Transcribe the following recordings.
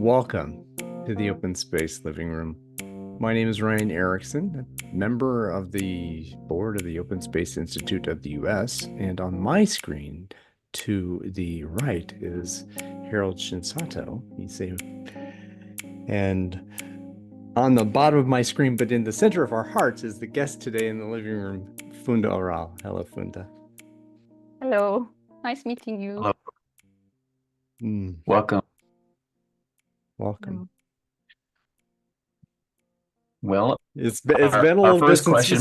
Welcome to the Open Space Living Room. My name is Ryan Erickson, a member of the board of the Open Space Institute of the US, and on my screen to the right is Harold Shinsato. And on the bottom of my screen, but in the center of our hearts, is the guest today in the living room, Funda Oral. Hello, Funda. Hello, nice meeting you. Hello. Mm, Welcome. welcome. Well, It's been a our little bit first since question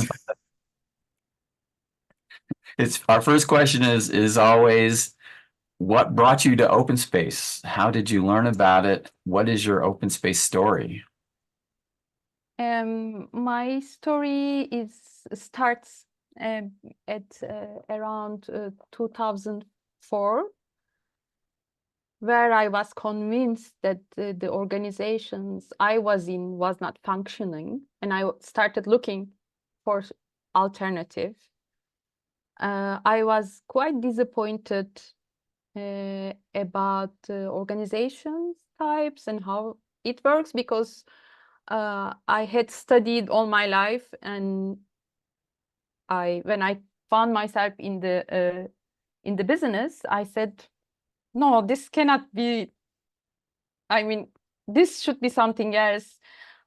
our first question is always, what brought you to open space? How did you learn about it? What is your open space story? My story starts at around 2004, where I was convinced that the organizations I was in was not functioning, and I started looking for alternative. I was quite disappointed about organizations types and how it works, because I had studied all my life, and when I found myself in the business, I said, no, this cannot be. I mean, this should be something else.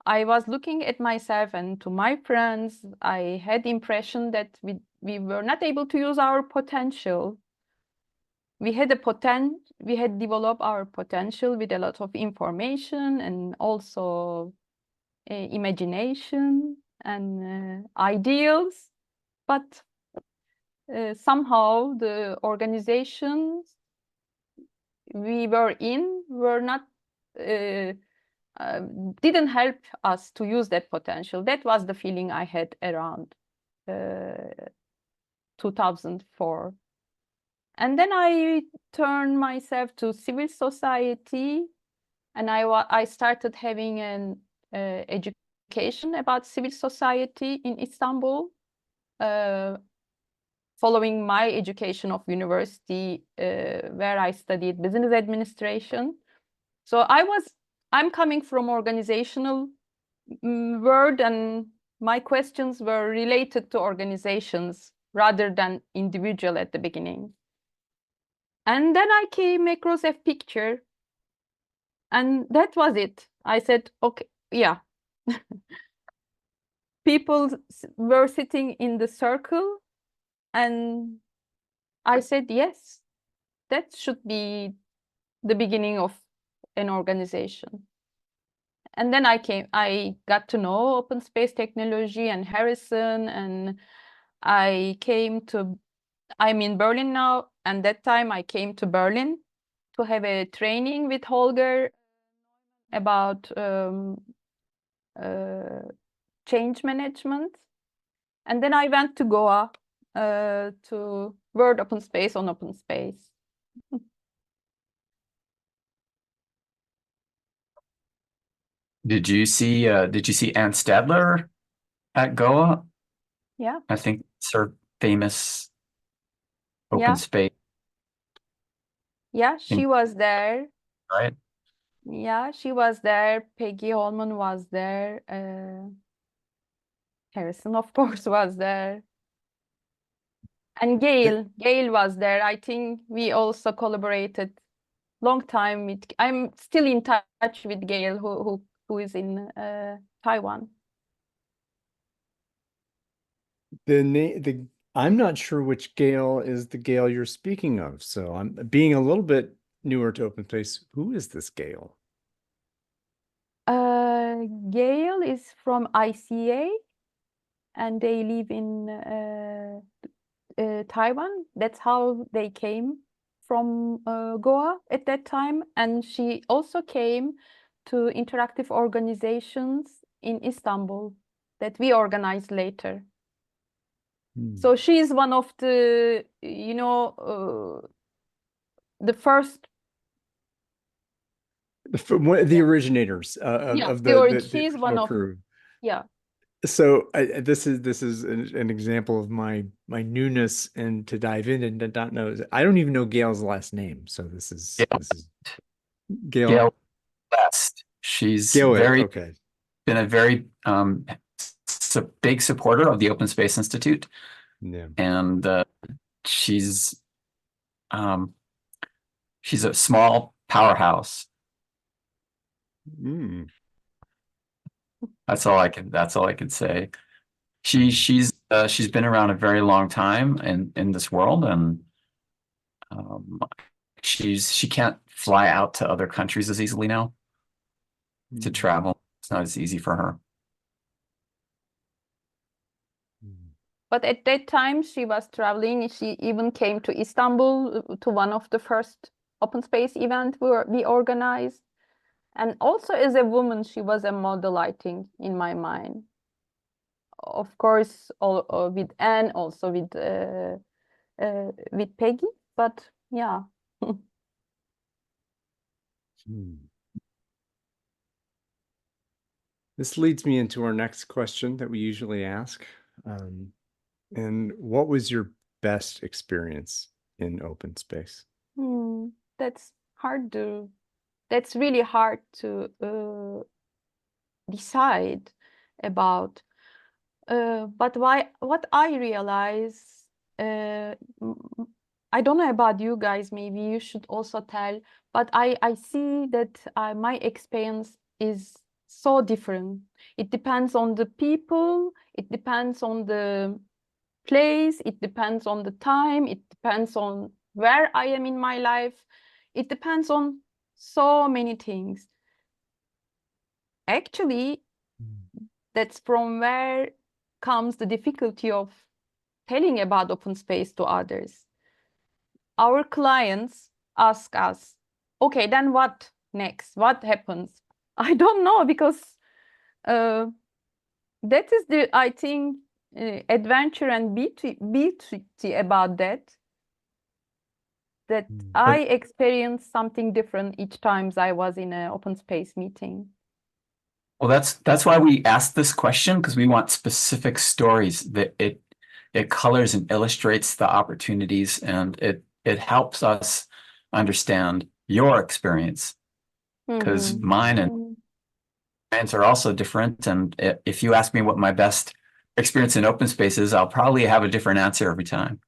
I was looking at myself and to my friends. I had the impression that we were not able to use our potential. We had developed our potential with a lot of information and also imagination and ideals, but somehow the organizations we were in were not didn't help us to use that potential. That was the feeling I had around 2004. And then I turned myself to civil society, and I started having an education about civil society in Istanbul, following my education of university, where I studied business administration. So I'm coming from organizational world, and my questions were related to organizations rather than individual at the beginning. And then I came across a picture, and that was it. I said, okay, yeah. People were sitting in the circle, and I said, yes, that should be the beginning of an organization. And then I got to know open space technology and Harrison, and I'm in Berlin now, and that time I came to Berlin to have a training with Holger about change management. And then I went to Goa to World Open Space on Open Space. Did you see Ann Stadler at Goa? Yeah. I think it's her famous open Yeah. space. Yeah, she was there. Right? Yeah, she was there. Peggy Holman was there. Harrison, of course, was there. And Gail was there. I think we also collaborated long time with. I'm still in touch with Gail, who is in Taiwan. I'm not sure which Gale is the Gale you're speaking of. So I'm being a little bit newer to open space. Who is this Gale? Gail is from ICA, and they live in Taiwan. That's how they came from Goa at that time. And she also came to interactive organizations in Istanbul that we organized later. So she is one of the, the first. The originators of the she's one of, crew. yeah. So this is an example of my newness and to dive in and not know. I don't even know Gail's last name. So this is Gail. West. She's Gillet, very okay. been a very big supporter of the Open Space Institute, Yeah. and she's um, she's a small powerhouse. Mm. That's all I can. That's all I can say. She's been around a very long time in this world, and um, she can't fly out to other countries as easily now to Mm. travel. It's not as easy for her. Mm. But at that time, she was traveling. She even came to Istanbul to one of the first open space event we organized. And also as a woman, she was a model, I think, in my mind. Of course, with Anne, also with Peggy. But yeah. Hmm. This leads me into our next question that we usually ask. And what was your best experience in open space? That's hard to, that's really hard to decide about. But what I realize, I don't know about you guys, maybe you should also tell, but I see that my experience is so different. It depends on the people, it depends on the place, it depends on the time, it depends on where I am in my life. It depends on so many things. Actually, that's from where comes the difficulty of telling about open space to others. Our clients ask us, okay, then what next? What happens? I don't know, because that is the, I think, adventure and beauty about that I experienced something different each time I was in an open space meeting. Well, that's why we asked this question, because we want specific stories that it colors and illustrates the opportunities, and it helps us understand your experience, because mine and clients are also different. And if you ask me what my best experience in open space is, I'll probably have a different answer every time.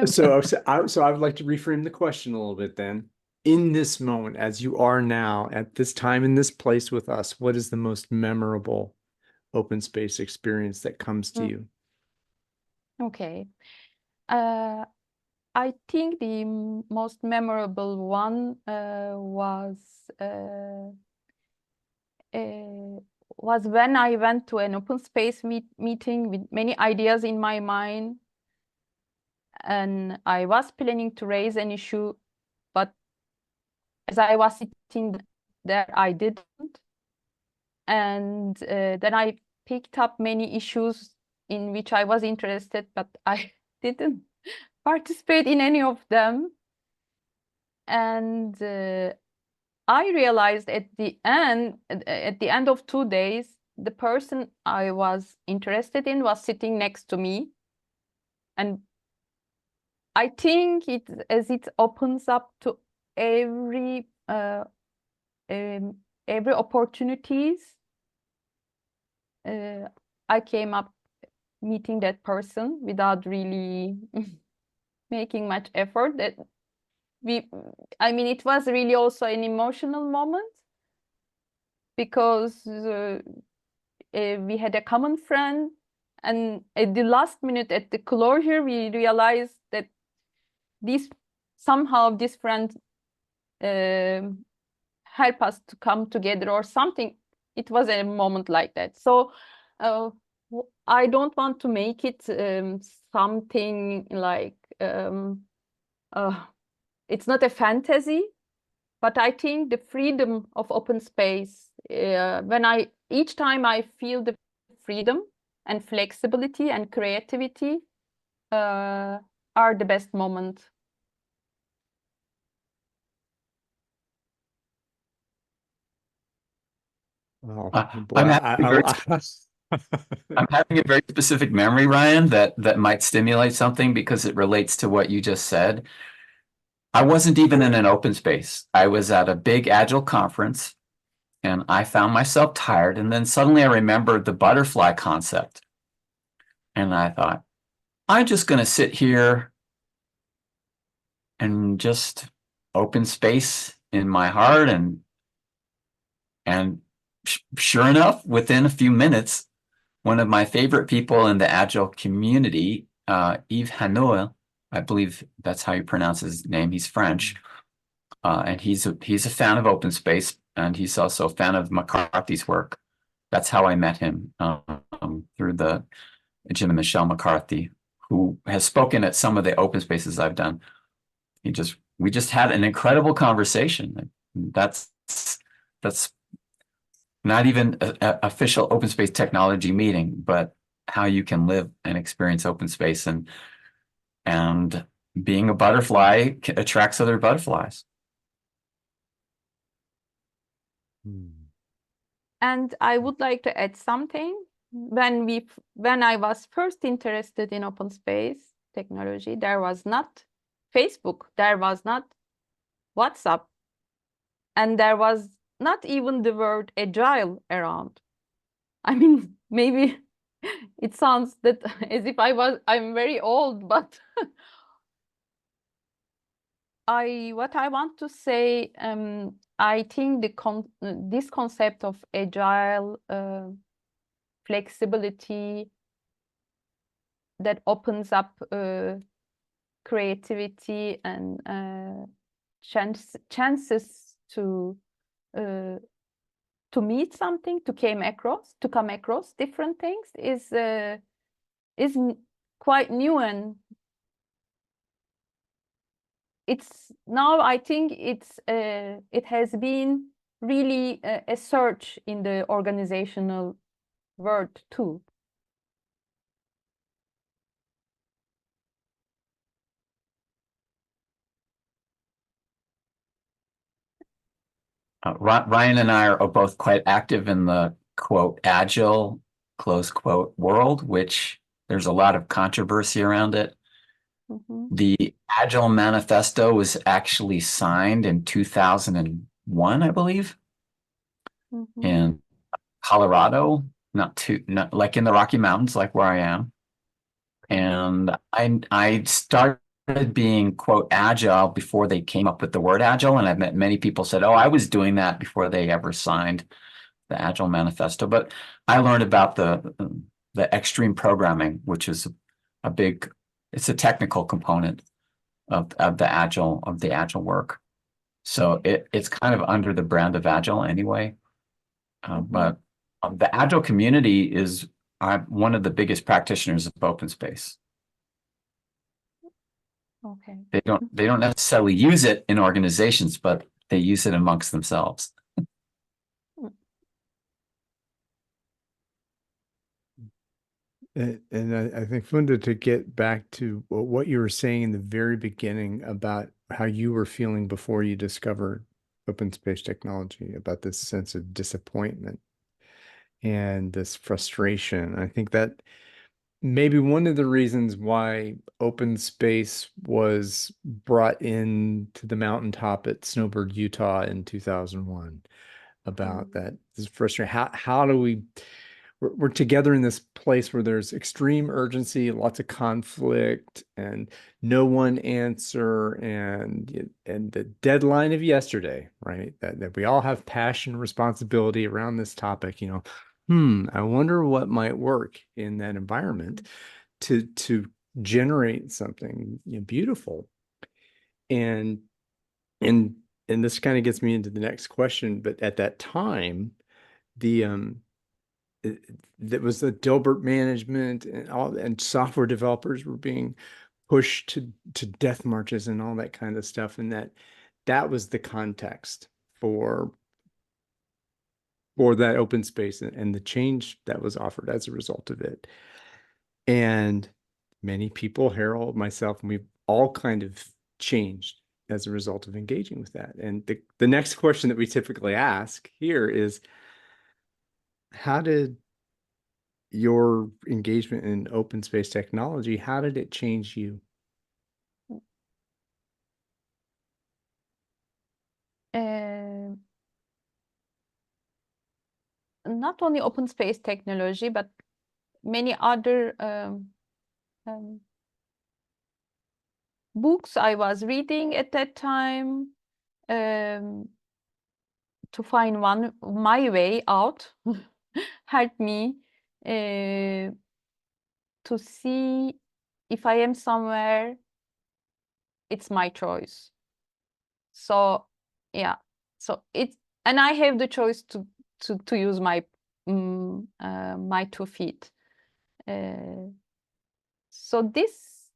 So I would like to reframe the question a little bit then. In this moment, as you are now, at this time, in this place with us, what is the most memorable open space experience that comes to you? Okay. I think the most memorable one was when I went to an open space meeting with many ideas in my mind, and I was planning to raise an issue, but as I was sitting there, I didn't. And then I picked up many issues in which I was interested, but I didn't participate in any of them. And I realized at the end of 2 days, the person I was interested in was sitting next to me. And I think as it opens up to every opportunities, I came up meeting that person without really making much effort. I mean, it was really also an emotional moment, because we had a common friend, and at the last minute, at the closure, we realized that somehow this friend help us to come together or something. It was a moment like that. So I don't want to make it something like it's not a fantasy, but I think the freedom of open space, each time I feel the freedom and flexibility and creativity are the best moments. Oh, boy, I'm having a very specific memory, Ryan, that might stimulate something, because it relates to what you just said. I wasn't even in an open space. I was at a big Agile conference and I found myself tired. And then suddenly I remembered the butterfly concept. And I thought, I'm just going to sit here and just open space in my heart. And sure enough, within a few minutes, one of my favorite people in the Agile community, Yves Hanot, I believe that's how you pronounce his name. He's French. And he's a fan of open space, and he's also a fan of McCarthy's work. That's how I met him, through the Jim and Michelle McCarthy, who has spoken at some of the open spaces I've done. We just had an incredible conversation. That's not even an official open space technology meeting, but how you can live and experience open space, and being a butterfly attracts other butterflies. And I would like to add something. When I was first interested in open space technology, there was not Facebook, there was not WhatsApp, and there was not even the word agile around. I mean, maybe it sounds that as if I'm very old, but what I want to say, I think this concept of agile flexibility that opens up creativity and chances to meet something, to come across different things is quite new, and it's now I think it has been really a surge in the organizational world too. Ryan and I are both quite active in the quote agile close quote world, which there's a lot of controversy around it. The Agile Manifesto was actually signed in 2001, I believe, in Colorado, not like in the Rocky Mountains, like where I am. And I started being quote agile before they came up with the word agile, and I've met many people said, "Oh, I was doing that before they ever signed the Agile Manifesto." But I learned about the extreme programming, which is it's a technical component of the agile work. So it's kind of under the brand of agile anyway. But the agile community is one of the biggest practitioners of open space. Okay. They don't necessarily use it in organizations, but they use it amongst themselves. And I think, Funda, to get back to what you were saying in the very beginning about how you were feeling before you discovered open space technology, about this sense of disappointment and this frustration, I think that maybe one of the reasons why open space was brought in to the mountaintop at Snowbird, Utah in 2001, about that this frustration. How do we're together in this place where there's extreme urgency, lots of conflict, and no one answer, and the deadline of yesterday, right? That we all have passion, responsibility around this topic, I wonder what might work in that environment to generate something, beautiful. And and this kind of gets me into the next question, but at that time, the that was the Dilbert management and software developers were being pushed to death marches and all that kind of stuff, and that was the context for that open space and the change that was offered as a result of it. And many people, Harold, myself, and we've all kind of changed as a result of engaging with that. And the next question that we typically ask here is, how did your engagement in open space technology, how did it change you? not only open space technology, but many other books I was reading at that time, to find my way out, helped me to see if I am somewhere, it's my choice. So yeah, so and I have the choice to use my my 2 feet. So this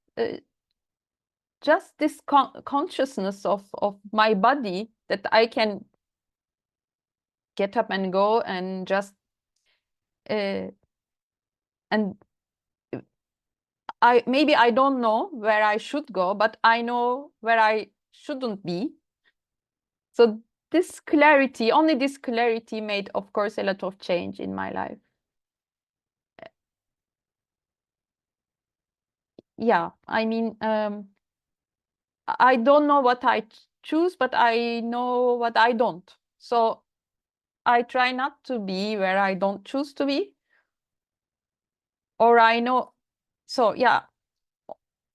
just this consciousness of my body, that I can get up and go and just and maybe I don't know where I should go, but I know where I shouldn't be. So this clarity, only this clarity made, of course, a lot of change in my life. Yeah, I mean, I don't know what I choose, but I know what I don't. So I try not to be where I don't choose to be. Or I know, so yeah,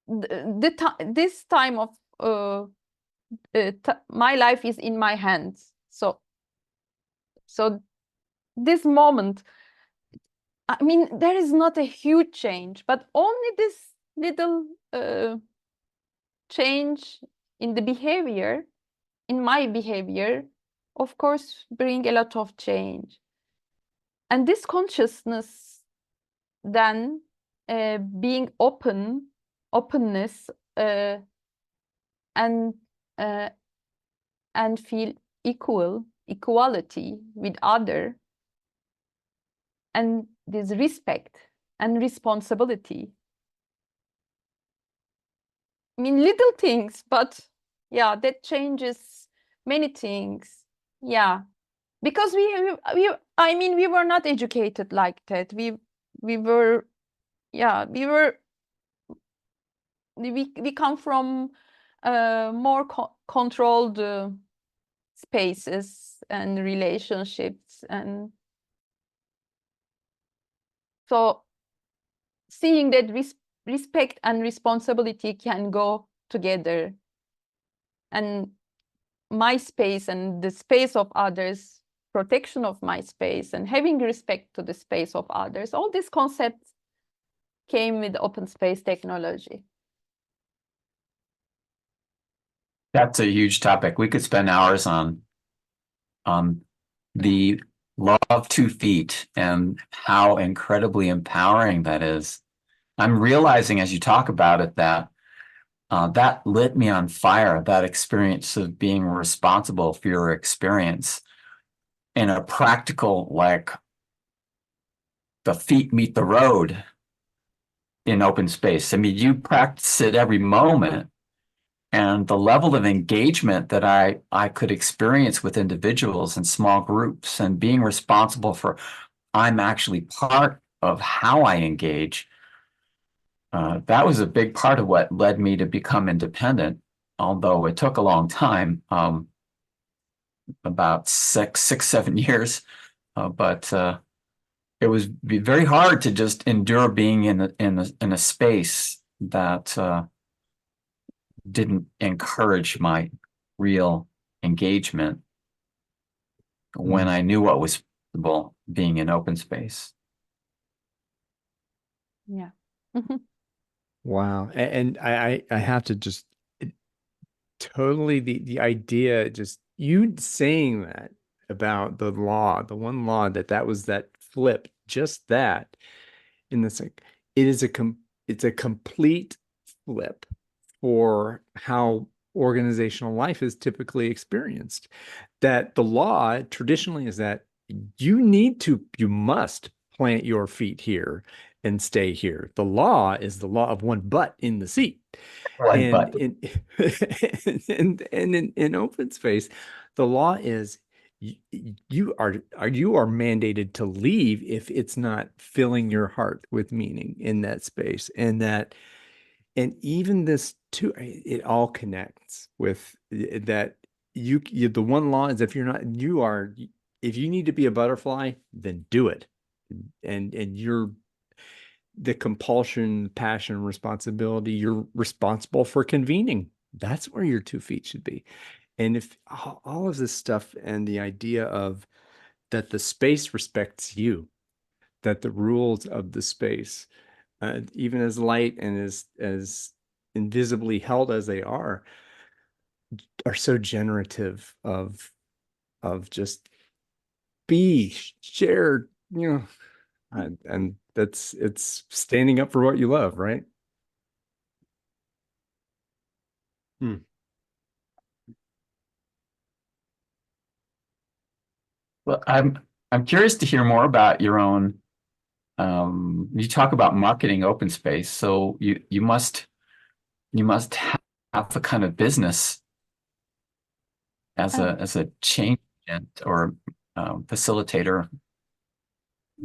this time of my life is in my hands. So this moment, I mean, there is not a huge change, but only this little change in the behavior, in my behavior, of course, bring a lot of change. And this consciousness, then being openness, and feel equality with other, and this respect and responsibility. I mean, little things, but yeah, that changes many things. Yeah, because I mean, we were not educated like that. We were, yeah, we come from more controlled spaces and relationships, and so seeing that respect and responsibility can go together, and my space and the space of others, protection of my space and having respect to the space of others, all these concepts came with open space technology. That's a huge topic. We could spend hours on the law of 2 feet and how incredibly empowering that is. I'm realizing as you talk about it that that lit me on fire, that experience of being responsible for your experience in a practical, like the feet meet the road in open space. I mean, you practice it every moment. And the level of engagement that I could experience with individuals and small groups, and being responsible for, I'm actually part of how I engage. That was a big part of what led me to become independent, although it took a long time, about 7 years. But it was very hard to just endure being in a space that didn't encourage my real engagement when I knew what was possible being in open space. Yeah. Wow. And I have to just totally the idea, just you saying that about the law, the one law that was that flip, just that in this, like, it's a complete flip for how organizational life is typically experienced. That the law traditionally is that you must plant your feet here and stay here. The law is the law of one butt in the seat. One And butt. in open space, the law is you are mandated to leave if it's not filling your heart with meaning in that space. And even this too, it all connects with that. The one law is, if you're not, if you need to be a butterfly, then do it. And you're the compulsion, passion, responsibility, you're responsible for convening. That's where your 2 feet should be. And if all of this stuff and the idea of that the space respects you, that the rules of the space, even as light and as invisibly held as they are so generative of just be shared, and it's standing up for what you love, right? Well, I'm curious to hear more about your own. You talk about marketing open space, so you must have a kind of business as Um, a change agent or facilitator.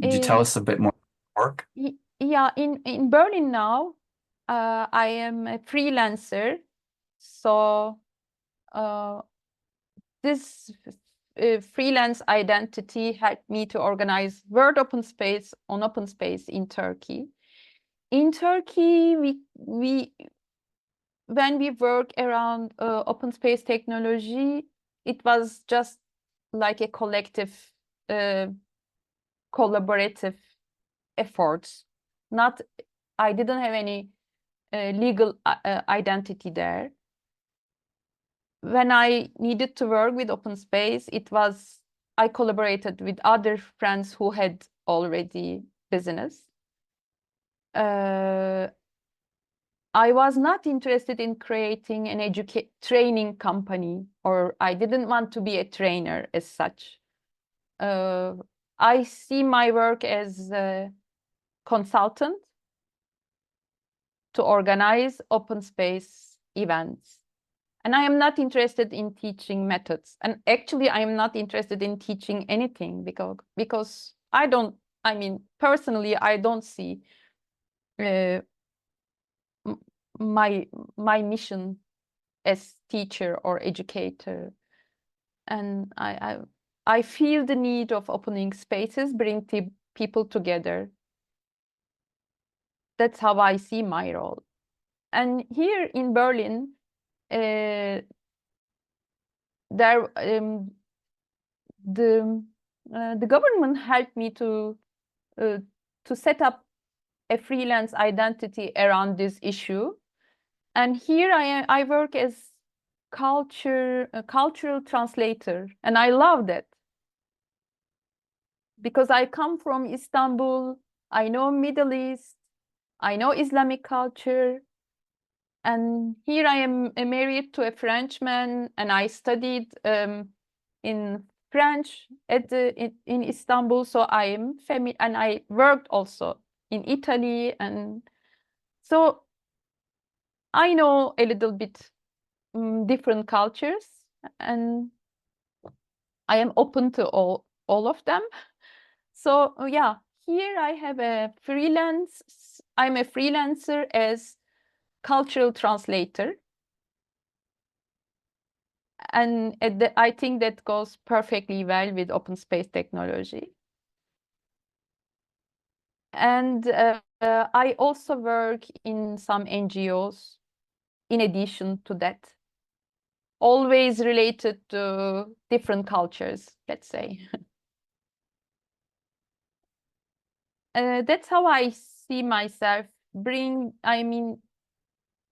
Could you tell eh, us a bit more about work? yeah, in Berlin now, I am a freelancer. So this freelance identity helped me to organize World Open Space on Open Space in Turkey. In Turkey, we when we work around open space technology, it was just like a collective, collaborative efforts. Not, I didn't have any legal identity there. When I needed to work with open space, I collaborated with other friends who had already business. I was not interested in creating an training company, or I didn't want to be a trainer as such. I see my work as a consultant to organize open space events. And I am not interested in teaching methods. And actually, I am not interested in teaching anything because personally, I don't see my mission as teacher or educator. And I feel the need of opening spaces, bring people together. That's how I see my role. And here in Berlin, there the government helped me to set up a freelance identity around this issue. And here I work as a cultural translator, and I love that because I come from Istanbul. I know Middle East, I know Islamic culture, and here I am married to a Frenchman, and I studied in French in Istanbul, so I am familiar, and I worked also in Italy, and so I know a little bit different cultures, and I am open to all of them. So yeah, here I have I'm a freelancer as cultural translator. And I think that goes perfectly well with open space technology. And I also work in some NGOs in addition to that, always related to different cultures, let's say. That's how I see myself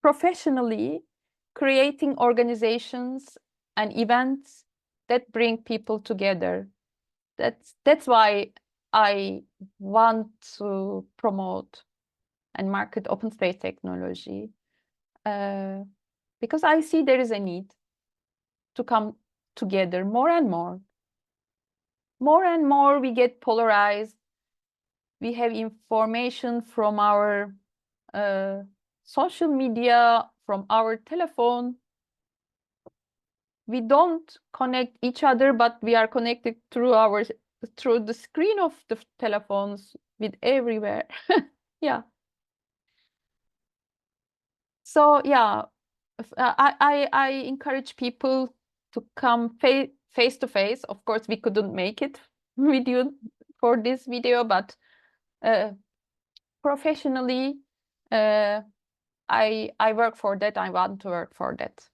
professionally creating organizations and events that bring people together. That's why I want to promote and market open space technology, because I see there is a need to come together more and more. More and more we get polarized. We have information from our social media, from our telephone. We don't connect each other, but we are connected through the screen of the telephones with everywhere. Yeah. So yeah, I encourage people to come face to face. Of course, we couldn't make it with you for this video, but professionally, I work for that. I want to work for that.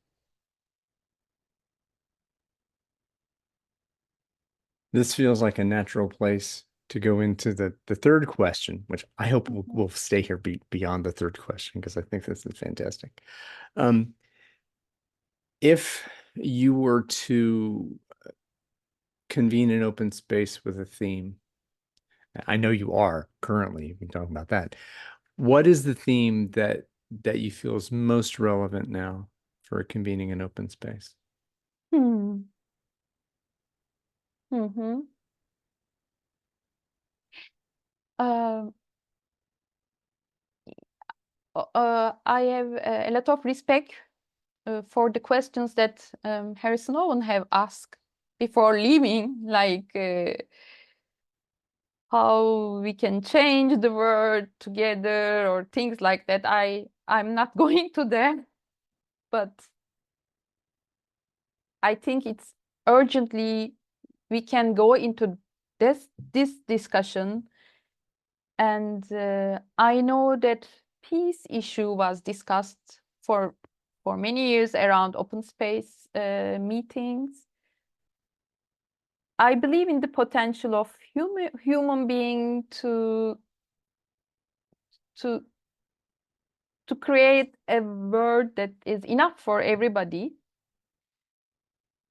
This feels like a natural place to go into the third question, which I hope we'll stay here beyond the third question, because I think this is fantastic. If you were to convene an open space with a theme, I know you are currently, you've been talking about that. What is the theme that you feel is most relevant now for convening an open space? I have a lot of respect for the questions that Harrison Owen have asked before leaving, like how we can change the world together or things like that. I'm not going to that, but I think it's urgently we can go into this discussion. And I know that peace issue was discussed for many years around open space meetings. I believe in the potential of human being to create a world that is enough for everybody.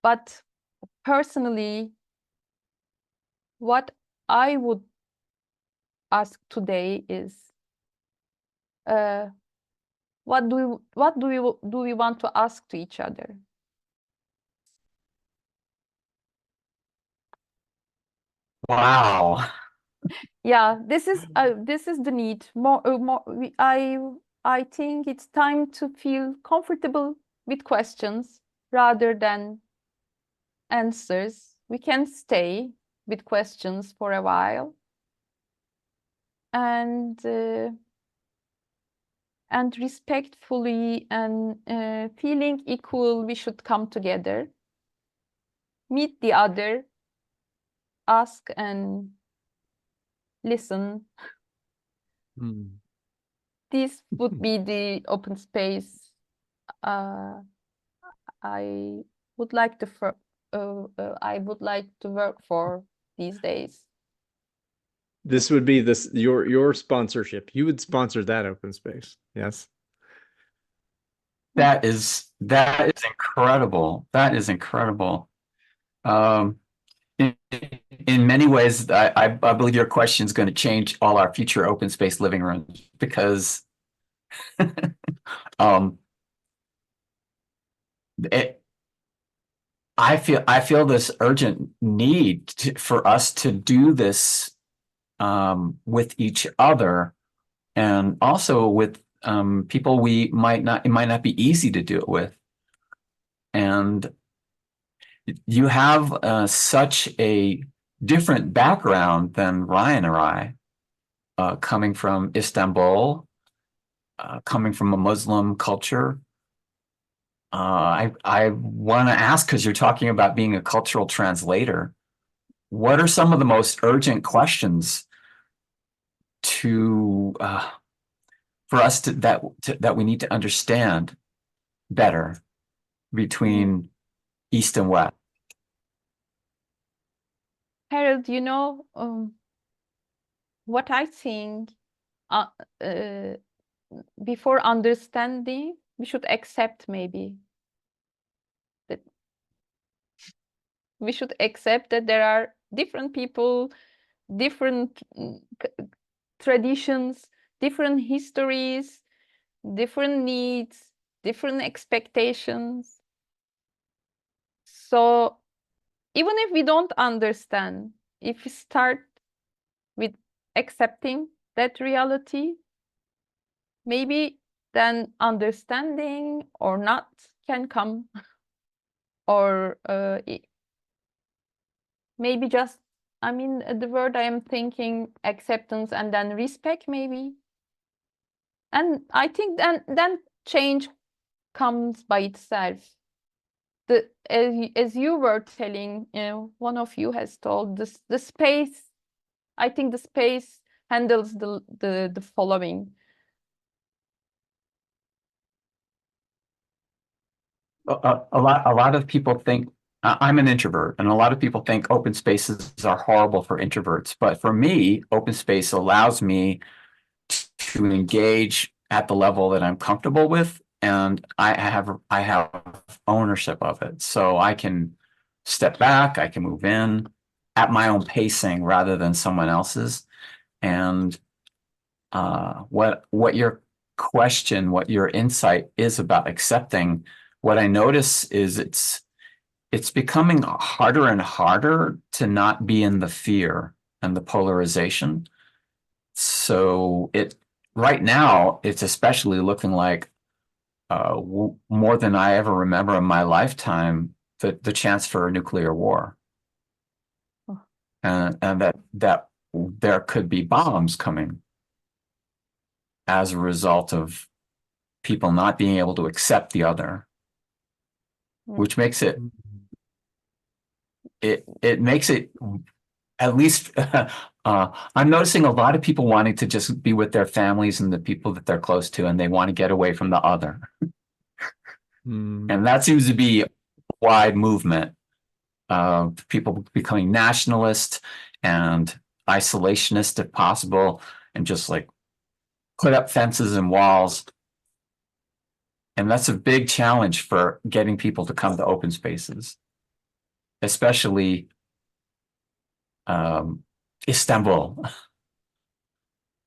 But personally, what I would ask today is, what do we want to ask to each other? Wow. Yeah, this is the need. I think it's time to feel comfortable with questions rather than answers. We can stay with questions for a while, and respectfully and feeling equal, we should come together, meet the other, ask and listen. This would be the open space I would like to work for these days. This would be your sponsorship. You would sponsor that open space. Yes. That is incredible. That is incredible. In many ways, I believe your question is going to change all our future open space living rooms, because I feel this urgent need for us to do this with each other, and also with people it might not be easy to do it with. And you have such a different background than Ryan or I, coming from Istanbul, coming from a Muslim culture. I want to ask, because you're talking about being a cultural translator, what are some of the most urgent questions for us that we need to understand better between East and West? Harold, what I think, before understanding, we should accept maybe that there are different people, different traditions, different histories, different needs, different expectations. So even if we don't understand, if we start with accepting that reality, maybe then understanding or not can come. Or maybe just, the word I am thinking, acceptance and then respect, maybe. And I think then change comes by itself. as you were telling, one of you has told this, the space, I think the space handles the following. A lot of people think I'm an introvert, and a lot of people think open spaces are horrible for introverts. But for me, open space allows me to engage at the level that I'm comfortable with, and I have ownership of it. So I can step back, I can move in at my own pacing rather than someone else's. And what your question, what your insight is about accepting, what I notice is it's becoming harder and harder to not be in the fear and the polarization. So right now, it's especially looking like more than I ever remember in my lifetime, the chance for a nuclear war. Oh. And that there could be bombs coming as a result of people not being able to accept the other, which makes it makes it, at least I'm noticing a lot of people wanting to just be with their families and the people that they're close to, and they want to get away from the other. And that seems to be a wide movement of people becoming nationalist and isolationist if possible, and just like put up fences and walls. And that's a big challenge for getting people to come to open spaces, especially Istanbul.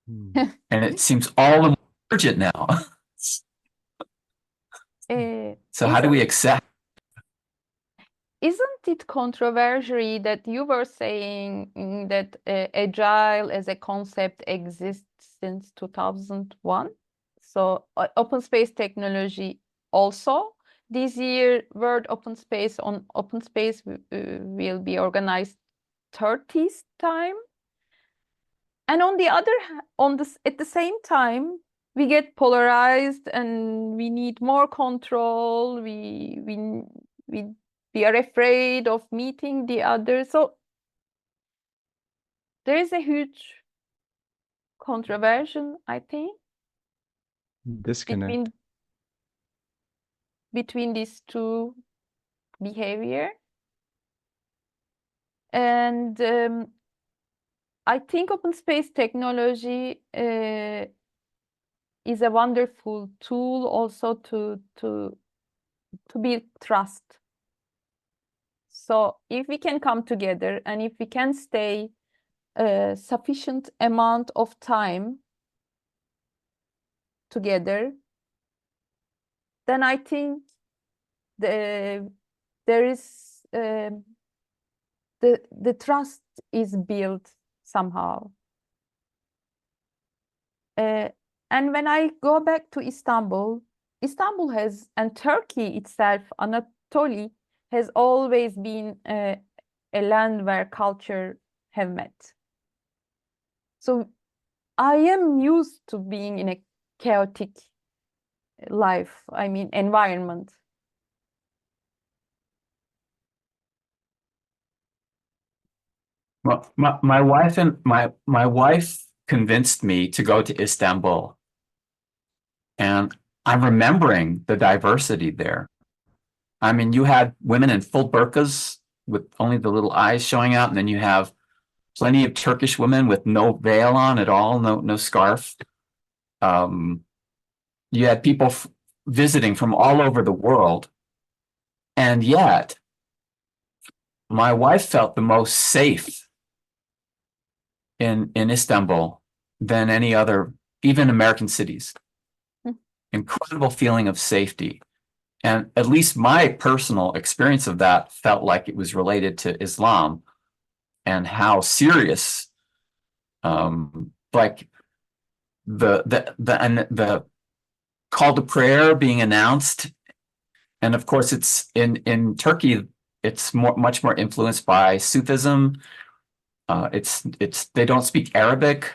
And it seems all the more urgent now. So how do we accept? Isn't it controversial that you were saying that agile as a concept exists since 2001? So open space technology also. This year, World Open Space on Open Space will be organized 30th time. And on the other at the same time, we get polarized and we need more control. We are afraid of meeting the other. So there is a huge controversy, I think, disconnect between these two behavior. And I think open space technology is a wonderful tool also to build trust. So if we can come together and if we can stay a sufficient amount of time together, then I think there is the trust is built somehow. And when I go back to Istanbul has, and Turkey itself, Anatolia, has always been a land where culture have met. So I am used to being in a chaotic life, I mean, environment. Well, my wife convinced me to go to Istanbul, and I'm remembering the diversity there. I mean, you had women in full burqas with only the little eyes showing out, and then you have plenty of Turkish women with no veil on at all, no scarf. You had people visiting from all over the world, and yet my wife felt the most safe in Istanbul than any other, even American cities. Incredible feeling of safety. And at least my personal experience of that felt like it was related to Islam and how serious, like the call to prayer being announced. And of course, it's in Turkey, it's much more influenced by Sufism. They don't speak Arabic,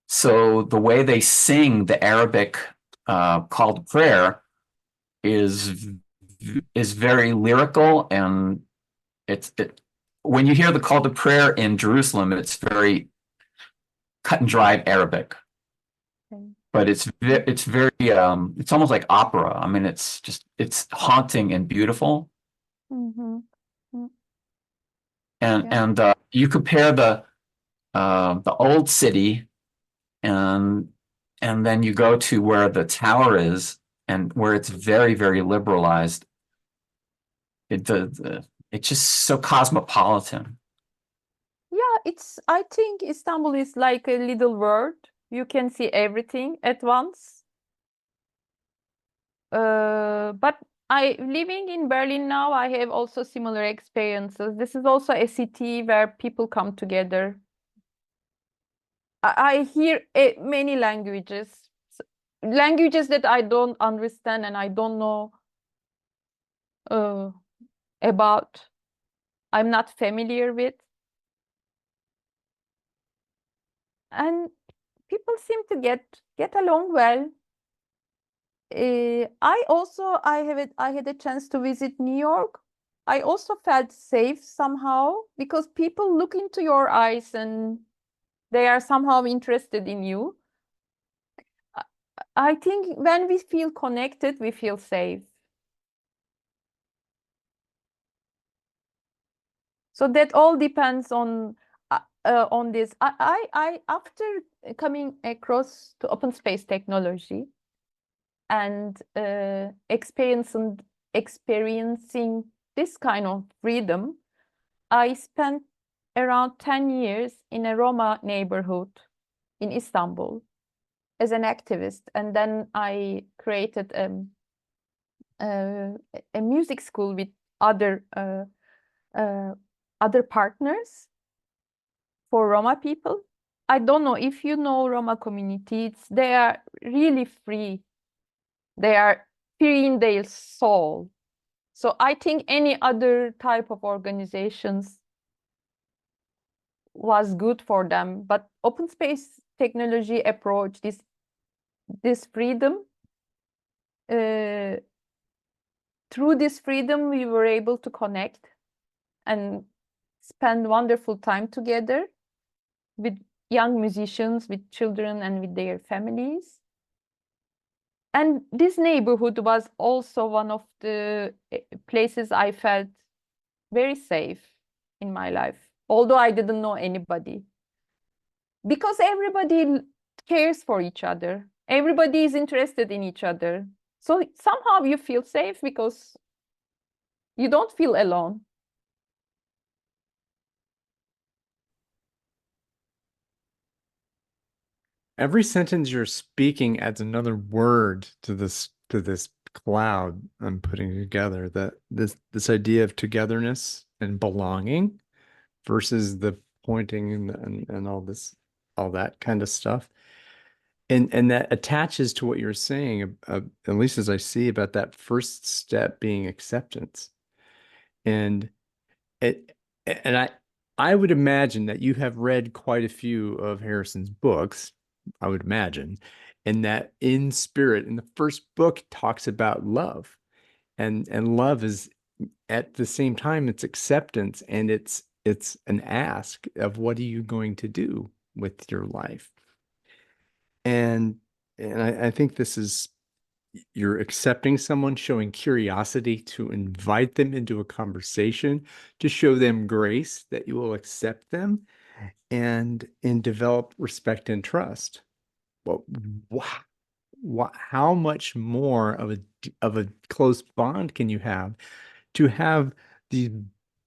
so the way they sing the Arabic call to prayer is is very lyrical, and when you hear the call to prayer in Jerusalem, it's very cut and dried Arabic. Okay. But it's very it's almost like opera. I mean, it's haunting and beautiful. Mm-hmm. Mm. And Yeah. you compare the old city, and then you go to where the tower is, and where it's very, very liberalized. It's just so cosmopolitan. Yeah, I think Istanbul is like a little world. You can see everything at once. But I living in Berlin now, I have also similar experiences. This is also a city where people come together. I hear many languages, languages that I don't understand and I don't know uh, about. I'm not familiar with. And people seem to get along well. I had a chance to visit New York. I also felt safe somehow because people look into your eyes and they are somehow interested in you. I I think when we feel connected, we feel safe. So that all depends on this. After coming across to open space technology and experiencing this kind of freedom, I spent around 10 years in a Roma neighborhood in Istanbul as an activist, and then I created a music school with other other partners for Roma people. I don't know if you know Roma communities, they are really free. They are free in their soul. So I think any other type of organizations was good for them, but open space technology approach, this freedom, through this freedom, we were able to connect and spend wonderful time together with young musicians, with children, and with their families. And this neighborhood was also one of the places I felt very safe in my life, although I didn't know anybody. Because everybody cares for each other. Everybody is interested in each other. So somehow you feel safe because you don't feel alone. Every sentence you're speaking adds another word to this cloud I'm putting together. That this idea of togetherness and belonging versus the pointing and all that kind of stuff. And that attaches to what you're saying, at least as I see, about that first step being acceptance. And it and I would imagine that you have read quite a few of Harrison's books, I would imagine, and that in spirit, in the first book talks about love. And love is at the same time it's acceptance, and it's an ask of what are you going to do with your life. And I think this is you're accepting someone, showing curiosity to invite them into a conversation, to show them grace that you will accept them and develop respect and trust. Well, how much more of a close bond can you have these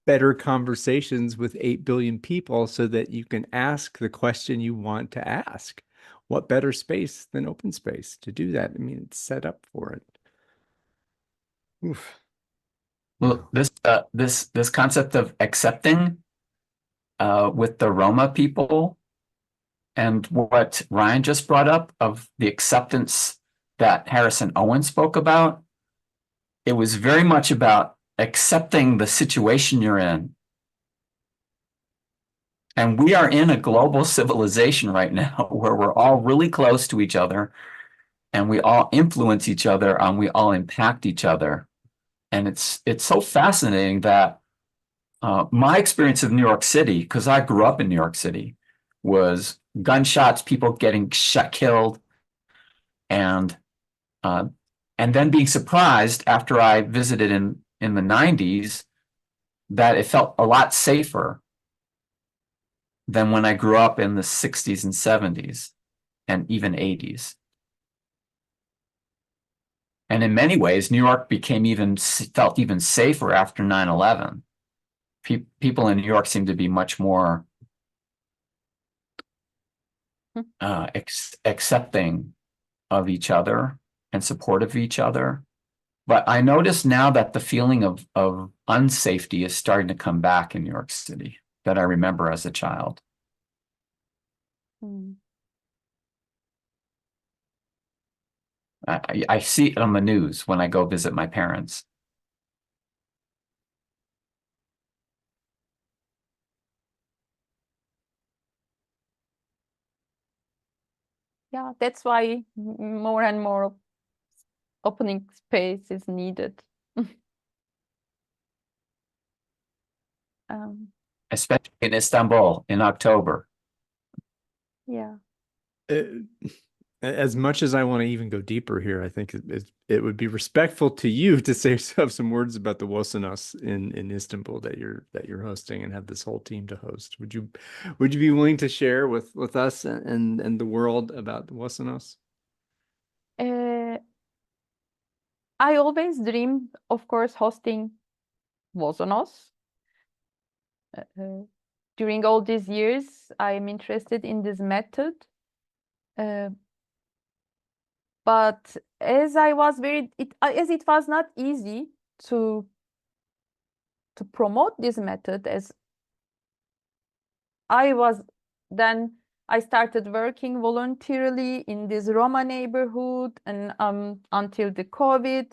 better conversations with 8 billion people so that you can ask the question you want to ask? What better space than open space to do that? I mean, it's set up for it. Oof. Well, this concept of accepting with the Roma people, and what Ryan just brought up of the acceptance that Harrison Owen spoke about, it was very much about accepting the situation you're in. And we are in a global civilization right now where we're all really close to each other, and we all influence each other, and we all impact each other. And it's so fascinating that my experience of New York City, because I grew up in New York City, was gunshots, people getting shot, killed, and uh, and then being surprised after I visited in the 90s that it felt a lot safer than when I grew up in the 60s and 70s and even 80s. And in many ways, New York felt even safer after 9/11. People in New York seem to be much more accepting of each other and supportive of each other. But I notice now that the feeling of unsafety is starting to come back in New York City that I remember as a child. Mm. I see it on the news when I go visit my parents. Yeah, that's why more and more opening space is needed. Especially in Istanbul in October. Yeah. As much as I want to even go deeper here, I think it would be respectful to you to say have some words about the Wasanos in Istanbul that you're hosting and have this whole team to host. Would you be willing to share with us and the world about the Wasanos? I always dreamed, of course, hosting Wasanos. During all these years, I'm interested in this method. But as I was as it was not easy to promote this method, as then I started working voluntarily in this Roma neighborhood and until the COVID,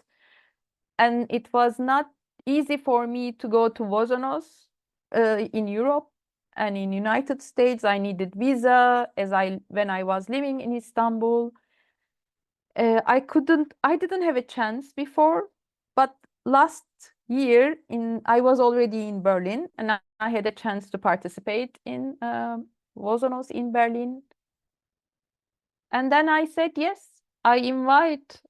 and it was not easy for me to go to Vozonos in Europe and in United States. I needed visa when I was living in Istanbul. I didn't have a chance before, but last year I was already in Berlin and I had a chance to participate in Vozonos in Berlin. And then I said, yes, I invite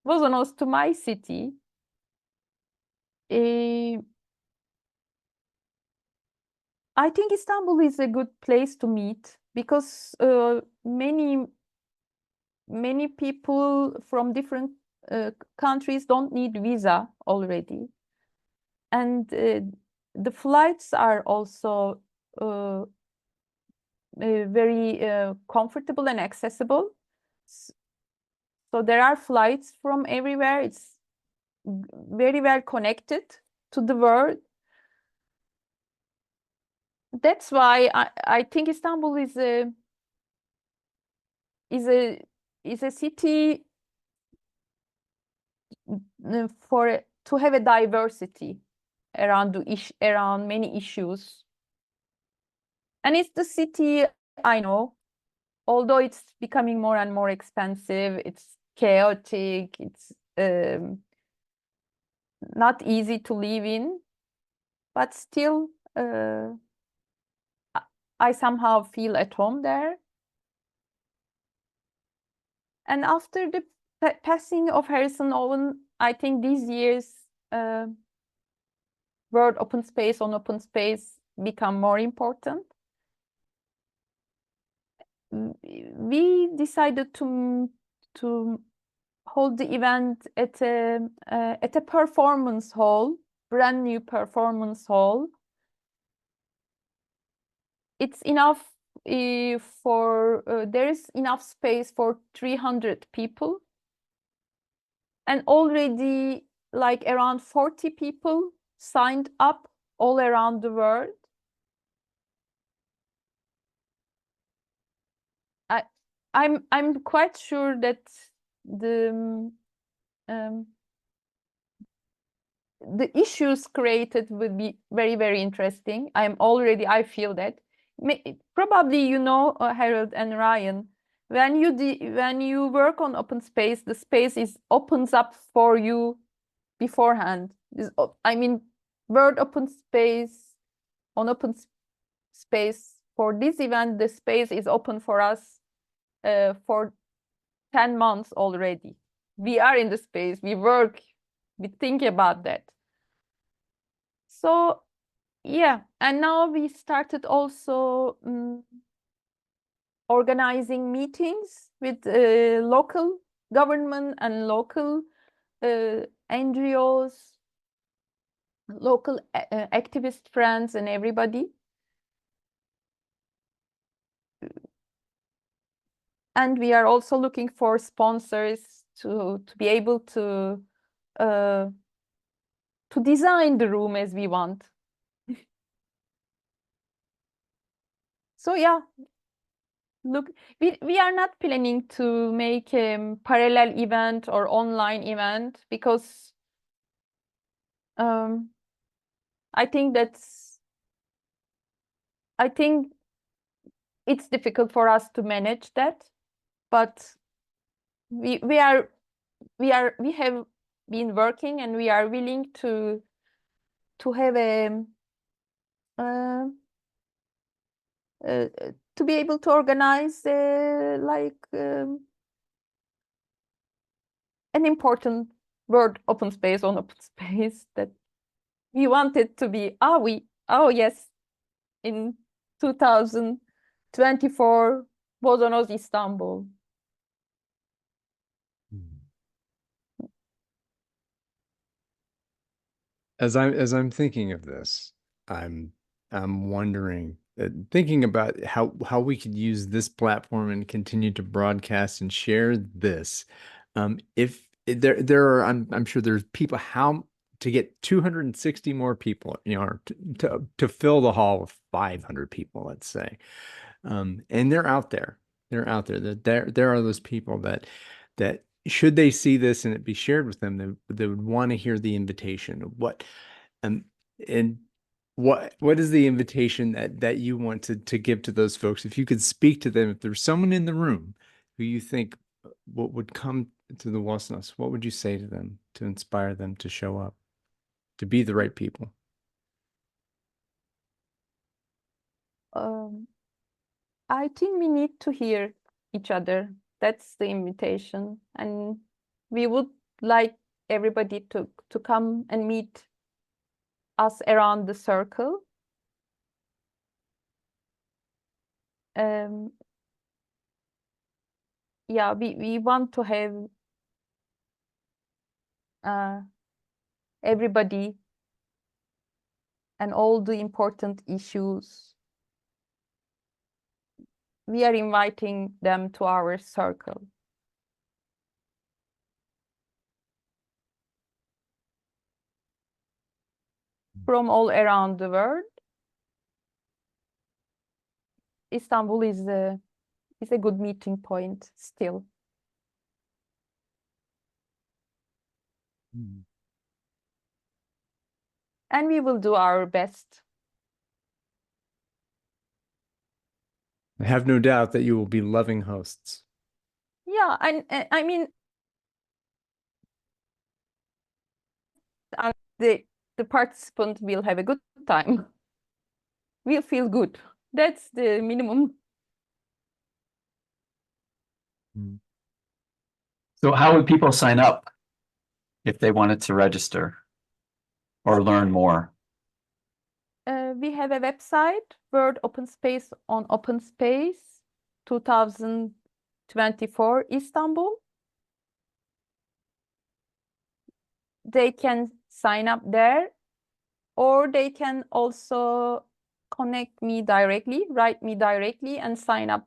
Vozonos to my city. I think Istanbul is a good place to meet because many people from different countries don't need visa already. And the flights are also very comfortable and accessible. So there are flights from everywhere. It's very well connected to the world. That's why I think Istanbul is a city to have a diversity around many issues. And it's the city I know, although it's becoming more and more expensive, it's chaotic, it's not easy to live in, but still I somehow feel at home there. And after the passing of Harrison Owen, I think these years word open space on open space become more important. We decided to hold the event at a performance hall, brand new performance hall. It's enough there is enough space for 300 people, and already like around 40 people signed up all around the world. I'm quite sure that the issues created will be very, very interesting. I feel that. Probably you know, Harold and Ryan, when you work on open space, the space opens up for you beforehand. I mean, World Open Space, on space for this event, the space is open for us for 10 months already. We are in the space, we work, we think about that. So yeah, and now we started also organizing meetings with local government and local NGOs, local activist friends and everybody. And we are also looking for sponsors to be able to design the room as we want. So yeah, look, we are not planning to make a parallel event or online event because I think it's difficult for us to manage that, but we have been working and we are willing to have to be able to organize like an important word open space on open space that we wanted to be yes, in 2024 Bozonoz Istanbul. As I'm thinking of this, I'm wondering, thinking about how we could use this platform and continue to broadcast and share this. If there are, I'm sure there's people how to get 260 more people, or to fill the hall with 500 people, let's say. And they're out there. They're out there. That there are those people that should they see this and it be shared with them, they would want to hear the invitation. And what is the invitation that you want to give to those folks? If you could speak to them, if there's someone in the room who you think what would come to the Wasnos, what would you say to them to inspire them to show up, to be the right people? I think we need to hear each other. That's the invitation. And we would like everybody to come and meet us around the circle. Yeah, we want to have everybody and all the important issues. We are inviting them to our circle. From all around the world. Istanbul is a good meeting point still. And we will do our best. I have no doubt that you will be loving hosts. Yeah, and I mean, the participant will have a good time. We'll feel good. That's the minimum. So how would people sign up if they wanted to register or learn more? We have a website, World Open Space on Open Space 2024 Istanbul. They can sign up there, or they can also connect me directly, write me directly, and sign up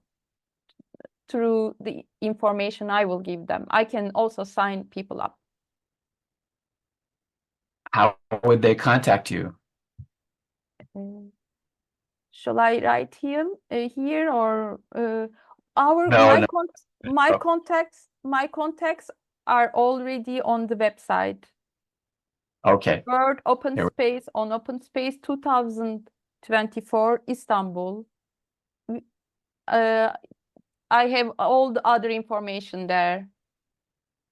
through the information I will give them. I can also sign people up. How would they contact you? Shall I write here or my contacts are already on the website. Okay. World Open Space on Open Space 2024 Istanbul. I have all the other information there,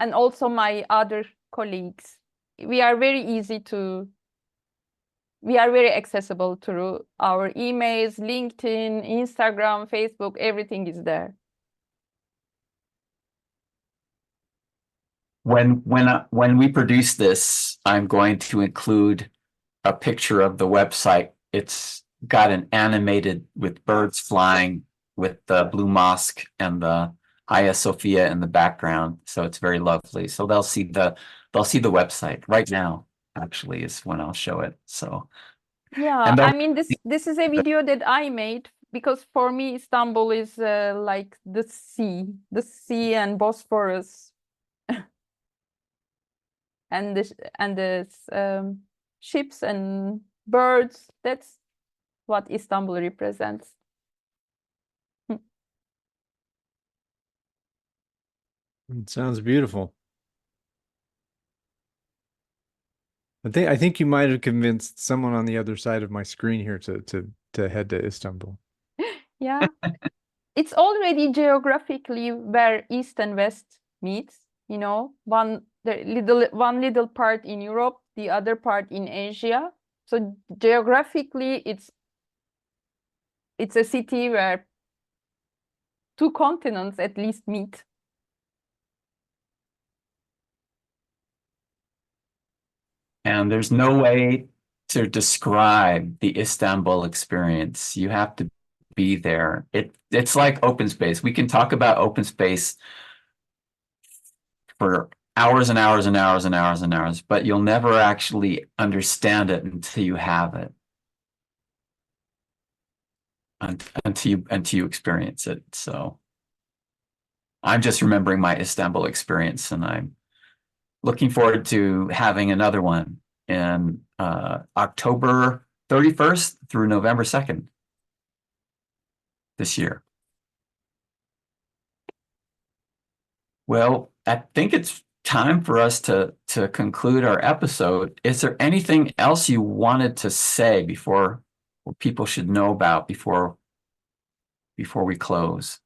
and also my other colleagues. we are very easy to, we are very accessible through our emails, LinkedIn, Instagram, Facebook, everything is there. When we produce this, I'm going to include a picture of the website. It's got an animated with birds flying with the blue mosque and the Hagia Sophia in the background. So it's very lovely. So they'll see the website right now, actually, is when I'll show it. So Yeah, and I mean, this is a video that I made because for me, Istanbul is like the sea and Bosphorus and the ships and birds. That's what Istanbul represents. It sounds beautiful. I think you might have convinced someone on the other side of my screen here to head to Istanbul. Yeah, it's already geographically where East and West meets. You know, one little part in Europe, the other part in Asia. So geographically, it's a city where two continents at least meet. And there's no way to describe the Istanbul experience. You have to be there. It's like open space. We can talk about open space for hours and hours and hours and hours and hours, but you'll never actually understand it until you have it. Until you experience it. So I'm just remembering my Istanbul experience, and I'm looking forward to having another one in October 31st through November 2nd this year. Well, I think it's time for us to conclude our episode. Is there anything else you wanted to say before, or people should know about before we close?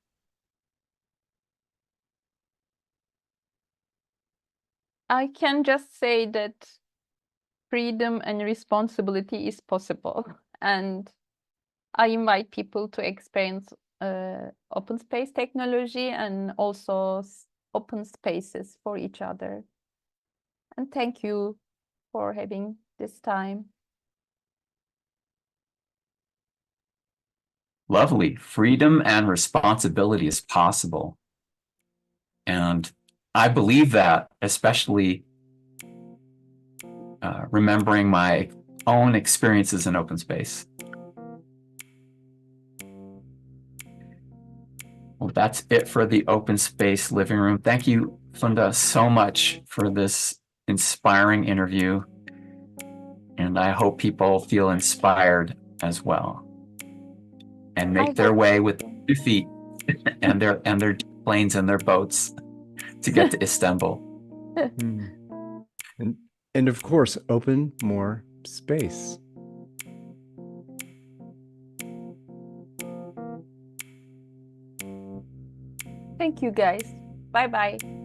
I can just say that freedom and responsibility is possible. And I invite people to experience open space technology and also open spaces for each other. And thank you for having this time. Lovely. Freedom and responsibility is possible. And I believe that, especially remembering my own experiences in open space. Well, that's it for the open space living room. Thank you, Funda, so much for this inspiring interview. And I hope people feel inspired as well and make their way with 2 feet and their planes and their boats to get to Istanbul. And of course, open more space. Thank you, guys. Bye-bye.